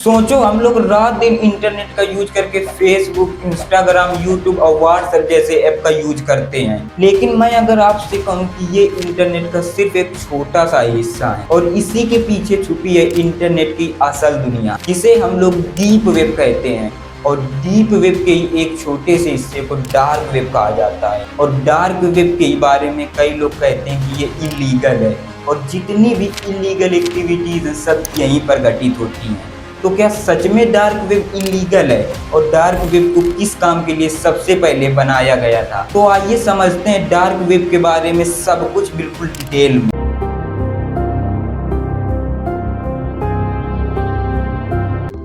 सोचो हम लोग रात दिन इंटरनेट का यूज करके फेसबुक, इंस्टाग्राम, यूट्यूब और व्हाट्सएप जैसे ऐप का यूज करते हैं, लेकिन मैं अगर आपसे कहूँ कि ये इंटरनेट का सिर्फ एक छोटा सा हिस्सा है और इसी के पीछे छुपी है इंटरनेट की असल दुनिया, जिसे हम लोग डीप वेब कहते हैं। और डीप वेब के ही एक छोटे से हिस्से को डार्क वेब कहा जाता है। और डार्क वेब के बारे में कई लोग कहते हैं कि ये इलीगल है और जितनी भी इलीगल एक्टिविटीज हैं सब यहीं पर घटित होती हैं। तो क्या सच में डार्क वेब इलीगल है और डार्क वेब को किस काम के लिए सबसे पहले बनाया गया था? तो आइए समझते हैं डार्क वेब के बारे में सब कुछ बिल्कुल डिटेल में।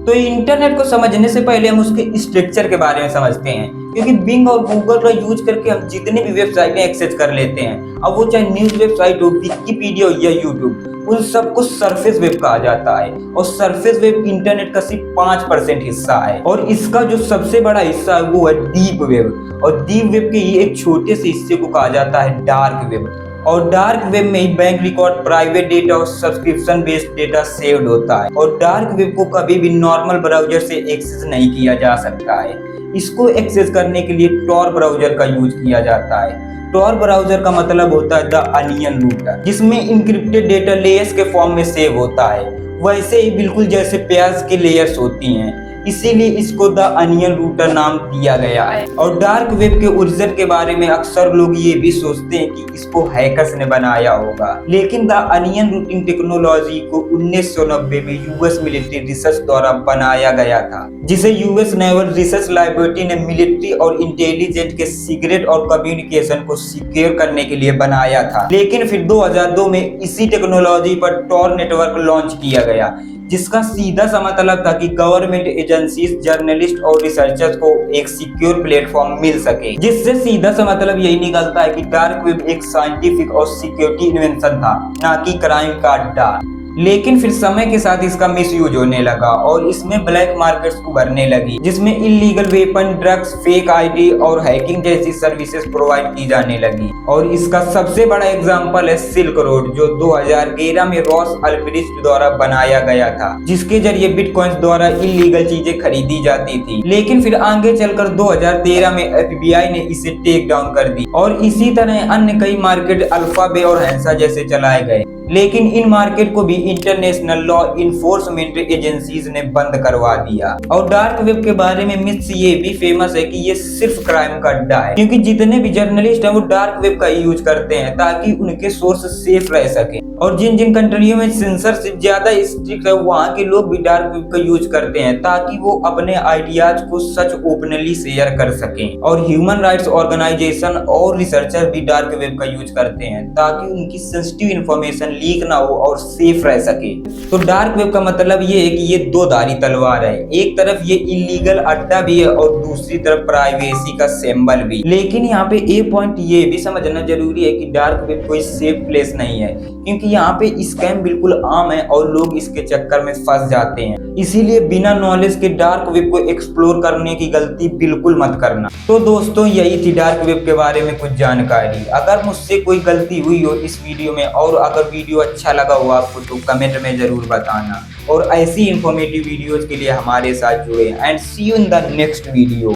तो इंटरनेट को समझने से पहले हम उसके स्ट्रक्चर के बारे में समझते हैं, क्योंकि बिंग और गूगल का यूज करके हम जितनी भी वेबसाइटें एक्सेस कर लेते हैं, अब वो चाहे न्यूज वेबसाइट हो, विकिपीडिया हो या यूट्यूब, उन सबको सरफेस वेब कहा जाता है। और सरफेस वेब इंटरनेट का सिर्फ 5% हिस्सा है और इसका जो सबसे बड़ा हिस्सा है वो है डीप वेब। और डीप वेब के ही एक छोटे से हिस्से को कहा जाता है डार्क वेब। और डार्क वेब में ही बैंक रिकॉर्ड, प्राइवेट डेटा और सब्सक्रिप्शन बेस्ड डेटा सेव्ड होता है। और डार्क वेब को कभी भी नॉर्मल ब्राउजर से एक्सेस नहीं किया जा सकता है। इसको एक्सेस करने के लिए टॉर ब्राउजर का यूज किया जाता है। टॉर ब्राउजर का मतलब होता है द अनियन रूटर, जिसमें इंक्रिप्टेड डेटा लेयर्स के फॉर्म में सेव होता है, वैसे ही बिल्कुल जैसे प्याज की लेयर्स होती हैं, इसीलिए इसको द अनियन रूटर नाम दिया गया है। और डार्क वेब के ओरिजिन के बारे में अक्सर लोग ये भी सोचते हैं कि इसको हैकर्स ने बनाया होगा, लेकिन द अनियन रूटिंग टेक्नोलॉजी को 1990 में यूएस मिलिट्री रिसर्च द्वारा बनाया गया था, जिसे यूएस नेवल रिसर्च लाइब्रेरी ने मिलिट्री और इंटेलिजेंस के सीक्रेट और कम्युनिकेशन को सिक्योर करने के लिए बनाया था। लेकिन फिर 2002 में इसी टेक्नोलॉजी पर टॉर नेटवर्क लॉन्च किया गया, जिसका सीधा सा मतलब था कि गवर्नमेंट एजेंसीज, जर्नलिस्ट और रिसर्चर्स को एक सिक्योर प्लेटफॉर्म मिल सके। जिससे सीधा सा मतलब यही निकलता है कि डार्क वेब एक साइंटिफिक और सिक्योरिटी इन्वेंशन था, ना कि क्राइम का अड्डा। लेकिन फिर समय के साथ इसका मिसयूज होने लगा और इसमें ब्लैक मार्केट्स उभरने लगी, जिसमें illegal weapon, drugs, fake ID और हैकिंग जैसी सर्विसेज प्रोवाइड की जाने लगी। और इसका सबसे बड़ा एग्जांपल है सिल्क रोड, जो 2013 में रॉस अल्ब्रिस्ट द्वारा बनाया गया था, जिसके जरिए बिटकॉइंस द्वारा इलीगल चीजें खरीदी जाती थी। लेकिन फिर आगे चलकर 2013 में एफबीआई ने इसे टेक डाउन कर दी और इसी तरह अन्य कई मार्केट अल्फाबे और हैंसा जैसे चलाए गए। लेकिन इन मार्केट को भी इंटरनेशनल लॉ इन्फोर्समेंट एजेंसीज ने बंद करवा दिया। और डार्क वेब के बारे में मिथ्स ये भी फेमस है कि ये सिर्फ क्राइम का अड्डा है, क्योंकि जितने भी जर्नलिस्ट हैं वो डार्क वेब का यूज करते हैं ताकि उनके सोर्स सेफ रह सके। और जिन जिन कंट्रियों में सेंसरशिप ज्यादा स्ट्रिक्ट है, वहाँ के लोग भी डार्क वेब का यूज करते हैं ताकि वो अपने आइडियाज को सच ओपनली शेयर कर सकें। और ह्यूमन राइट्स ऑर्गेनाइजेशन और रिसर्चर भी डार्क वेब का यूज करते हैं ताकि उनकी सेंसिटिव इंफॉर्मेशन लीक ना हो और सेफ रह सके। तो डार्क वेब का मतलब ये है कि ये दो धारी तलवार है, एक तरफ ये इलीगल अड्डा भी है और दूसरी तरफ प्राइवेसी का सिंबल भी। लेकिन यहाँ पे एक पॉइंट ये भी समझना जरूरी है कि डार्क वेब कोई सेफ प्लेस नहीं है, क्योंकि यहाँ पे स्कैम बिल्कुल आम है और लोग इसके चक्कर में फंस जाते हैं। इसीलिए बिना नॉलेज के डार्क वेब को एक्सप्लोर करने की गलती बिल्कुल मत करना। तो दोस्तों यही थी डार्क वेब के बारे में कुछ जानकारी। अगर मुझसे कोई गलती हुई हो इस वीडियो में और अगर वीडियो अच्छा लगा हो आपको तो कमेंट में जरूर बताना। और ऐसी इंफॉर्मेटिव वीडियोज के लिए हमारे साथ जुड़े and see you in the next video.